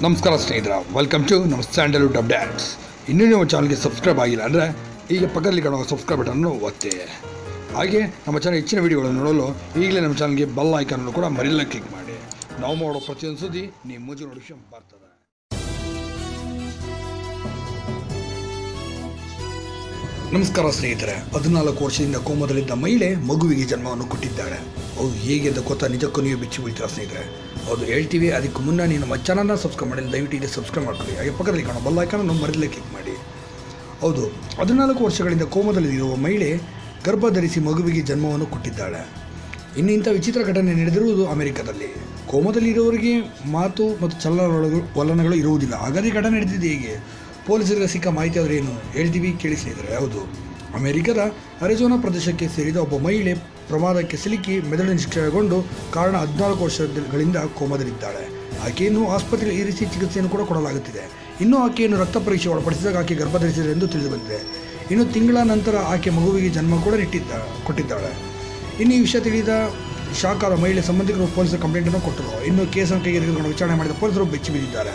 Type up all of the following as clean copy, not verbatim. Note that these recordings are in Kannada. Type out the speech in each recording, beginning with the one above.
ನಮಸ್ಕಾರ ಸ್ನೇಹಿತರೆ, ವೆಲ್ಕಮ್ ಟು ನಮ್ಮ ಸ್ಯಾಂಡಲ್ವುಡ್ ಅಪ್ಡೇಟ್ಸ್. ಇನ್ನೂ ನೀವು ಚಾನಲ್ಗೆ ಸಬ್ಸ್ಕ್ರೈಬ್ ಆಗಿಲ್ಲ ಅಂದರೆ ಈಗ ಪಕ್ಕದಲ್ಲಿ ಕಾಣುವ ಸಬ್ಸ್ಕ್ರೈಬ್ ಬಟನ್ನು ಒತ್ತಿ. ಹಾಗೆ ನಮ್ಮ ಚಾನಲ್ ಹೆಚ್ಚಿನ ವೀಡಿಯೋಗಳನ್ನು ನೋಡಲು ಈಗಲೇ ನಮ್ಮ ಚಾನಲ್ಗೆ ಬೆಲ್ ಐಕಾನನ್ನು ಕೂಡ ಮರಿಲ್ಲ ಕ್ಲಿಕ್ ಮಾಡಿ. ನಾವು ಮಾಡೋ ಪ್ರತಿಯೊಂದು ಸುದ್ದಿ ನಿಮ್ಮ ಮುಂಚೆ ನೋಟಿಫಿಕೇಶನ್ ಬರ್ತದೆ. ನಮಸ್ಕಾರ ಸ್ನೇಹಿತರೆ, 14 ವರ್ಷದಿಂದ ಕೋಮದಲ್ಲಿದ್ದ ಮಹಿಳೆ ಮಗುವಿಗೆ ಜನ್ಮವನ್ನು ಕೊಟ್ಟಿದ್ದಾಳೆ. ಅದು ಹೇಗೆ ಅಂತ ಗೊತ್ತಾ? ನಿಜಕ್ಕೂ ನೀವು ಬಿಚ್ಚಿ ಬೀಳ್ತೀರಾ ಸ್ನೇಹಿತರೆ. ಅದು ಹೇಳ್ತೀವಿ. ಅದಕ್ಕೆ ಮುನ್ನ ನೀವು ನಮ್ಮ ಚಾನಲ್ನ ಸಬ್ಸ್ಕ್ರೈಬ್ ಮಾಡಿ, ದಯವಿಟ್ಟು ಇಲ್ಲಿ ಸಬ್ಸ್ಕ್ರೈಬ್ ಮಾಡ್ಕೊಳ್ಳಿ. ಹಾಗೆ ಪಕ್ಕದಲ್ಲಿ ಕಾಣೋ ಬೆಲ್ ಐಕಾನನ್ನು ಮರಿಲ್ಲೇ ಕ್ಲಿಕ್ ಮಾಡಿ. ಹೌದು, 14 ವರ್ಷಗಳಿಂದ ಕೋಮದಲ್ಲಿರುವ ಮಹಿಳೆ ಗರ್ಭ ಧರಿಸಿ ಮಗುವಿಗೆ ಜನ್ಮವನ್ನು ಕೊಟ್ಟಿದ್ದಾಳೆ. ಇನ್ನು ಇಂಥ ವಿಚಿತ್ರ ಘಟನೆ ನಡೆದಿರುವುದು ಅಮೆರಿಕದಲ್ಲಿ. ಕೋಮದಲ್ಲಿರುವವರಿಗೆ ಮಾತು ಮತ್ತು ಚಲನವಲನಗಳು ಇರುವುದಿಲ್ಲ. ಹಾಗಾದರೆ ಘಟನೆ ನಡೆದಿದೆ ಹೇಗೆ? ಪೊಲೀಸರಿಗೆ ಸಿಕ್ಕ ಮಾಹಿತಿ ಆದರೆ ಏನು ಹೇಳ್ತೀವಿ, ಕೇಳಿ ಸ್ನೇಹಿತರೆ. ಹೌದು, ಅಮೆರಿಕದ ಅರಿಜೋನಾ ಪ್ರದೇಶಕ್ಕೆ ಸೇರಿದ ಒಬ್ಬ ಮಹಿಳೆ ಪ್ರಮಾದಕ್ಕೆ ಸಿಲುಕಿ ಮೆದುಳು ನಿಷ್ಕ್ರಿಯಗೊಂಡು ಕಾರಣ 14 ವರ್ಷಗಳಿಂದ ಕೋಮದಲ್ಲಿದ್ದಾಳೆ. ಆಕೆಯನ್ನು ಆಸ್ಪತ್ರೆಯಲ್ಲಿ ಇರಿಸಿ ಚಿಕಿತ್ಸೆಯನ್ನು ಕೂಡ ಕೊಡಲಾಗುತ್ತಿದೆ. ಇನ್ನು ಆಕೆಯನ್ನು ರಕ್ತ ಪರೀಕ್ಷೆ ಒಳಪಡಿಸಿದಾಗ ಆಕೆ ಗರ್ಭ ಧರಿಸಿದೆ ಎಂದು ತಿಳಿದುಬಂದಿದೆ. ಇನ್ನು ತಿಂಗಳ ನಂತರ ಆಕೆ ಮಗುವಿಗೆ ಜನ್ಮ ಕೂಡ ಕೊಟ್ಟಿದ್ದಾಳೆ. ಇನ್ನು ಈ ವಿಷಯ ತಿಳಿದ ಶಾಕ್ ಆದ ಮಹಿಳೆ ಸಂಬಂಧಿಕರು ಪೊಲೀಸರು ಕಂಪ್ಲೇಂಟನ್ನು ಕೊಟ್ಟರು. ಇನ್ನು ಕೇಸನ್ನು ಕೈಗೆ ತೆಗೆದುಕೊಂಡು ವಿಚಾರಣೆ ಮಾಡಿದ ಪೊಲೀಸರು ಬೆಚ್ಚಿ ಬಿದ್ದಿದ್ದಾರೆ.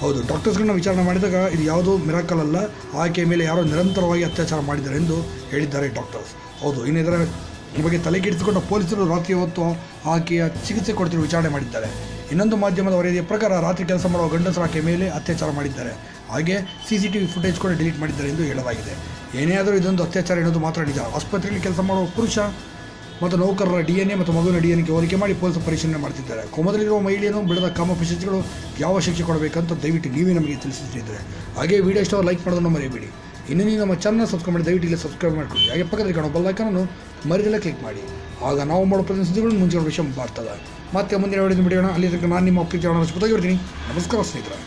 ಹೌದು, ಡಾಕ್ಟರ್ಸ್ಗಳನ್ನ ವಿಚಾರಣೆ ಮಾಡಿದಾಗ ಇದು ಯಾವುದೋ ಮಿರಾಕಲ್ ಅಲ್ಲ, ಆಕೆಯ ಮೇಲೆ ಯಾರೋ ನಿರಂತರವಾಗಿ ಅತ್ಯಾಚಾರ ಮಾಡಿದ್ದಾರೆ ಎಂದು ಹೇಳಿದ್ದಾರೆ ಡಾಕ್ಟರ್ಸ್. ಹೌದು, ಇನ್ನು ಇದರ ಬಗ್ಗೆ ತಲೆಕೆಡಿಸಿಕೊಂಡ ಪೊಲೀಸರು ರಾತ್ರಿ ಹೊತ್ತು ಆಕೆಯ ಚಿಕಿತ್ಸೆ ಕೊಡ್ತಿರುವ ವಿಚಾರಣೆ ಮಾಡಿದ್ದಾರೆ. ಇನ್ನೊಂದು ಮಾಧ್ಯಮದ ವರದಿಯ ಪ್ರಕಾರ ರಾತ್ರಿ ಕೆಲಸ ಮಾಡುವ ಗಂಡಸರು ಆಕೆಯ ಮೇಲೆ ಅತ್ಯಾಚಾರ ಮಾಡಿದ್ದಾರೆ. ಹಾಗೆ CCTV ಫುಟೇಜ್ ಕೂಡ ಡಿಲೀಟ್ ಮಾಡಿದ್ದಾರೆ ಎಂದು ಹೇಳಲಾಗಿದೆ. ಏನೇ ಆದರೂ ಇದೊಂದು ಅತ್ಯಾಚಾರ ಎನ್ನುವುದು ಮಾತ್ರ ನಿಜ. ಆಸ್ಪತ್ರೆಯಲ್ಲಿ ಕೆಲಸ ಮಾಡುವ ಪುರುಷ ಮತ್ತು ನೌಕರರ DNA ಮತ್ತು ಮಗುವಿನ DNAಗೆ ಹೋಲಿಕೆ ಮಾಡಿ ಪೊಲೀಸರು ಪರಿಶೀಲನೆ ಮಾಡ್ತಿದ್ದಾರೆ. ಕೋಮದಲ್ಲಿರುವ ಮಹಿಳೆಯನ್ನು ಬಿಡದ ಕಾಮ ಪಿಶಾಚಿಗಳು ಯಾವ ಶಿಕ್ಷೆ ಕೊಡಬೇಕಂತ ದಯವಿಟ್ಟು ನೀವೇ ನಮಗೆ ತಿಳಿಸಿದ್ದಾರೆ. ಹಾಗೆ ವಿಡಿಯೋ ಇಷ್ಟ ಲೈಕ್ ಮಾಡೋದನ್ನು ಮರೆಯಬೇಡಿ. ಇನ್ನು ನೀವು ನಮ್ಮ ಚಾನಲ್ ಸಬ್ಸ್ಕ್ರೈಬ್ ಮಾಡಿ, ದಯವಿಟ್ಟು ಇಲ್ಲಿ ಸಬ್ಸ್ಕ್ರೈಬ್ ಮಾಡಿಕೊಳ್ಳಿ. ಹಾಗೆ ಪಕ್ಕದಲ್ಲಿ ಕಾಣೋ ಬೆಲ್ ಐಕಾನನ್ನು ಮರಿದಲ್ಲೇ ಕ್ಲಿಕ್ ಮಾಡಿ. ಆಗ ನಾವು ಮಾಡೋ ಪ್ರತಿಯೊಂದು ಸುದ್ದಿಗಳು ಮುಂಚೆ ವಿಷಯ ಬರ್ತದೆ. ಮತ್ತೆ ಮುಂದಿನ ವಿಡಿಯೋನ ಬಿಡೋಣ. ಅಲ್ಲಿ ನಾನು ನಿಮ್ಮ ಪ್ರೀತಿ ಇರ್ತೀನಿ. ನಮಸ್ಕಾರ ಸ್ನೇಹಿತರೆ.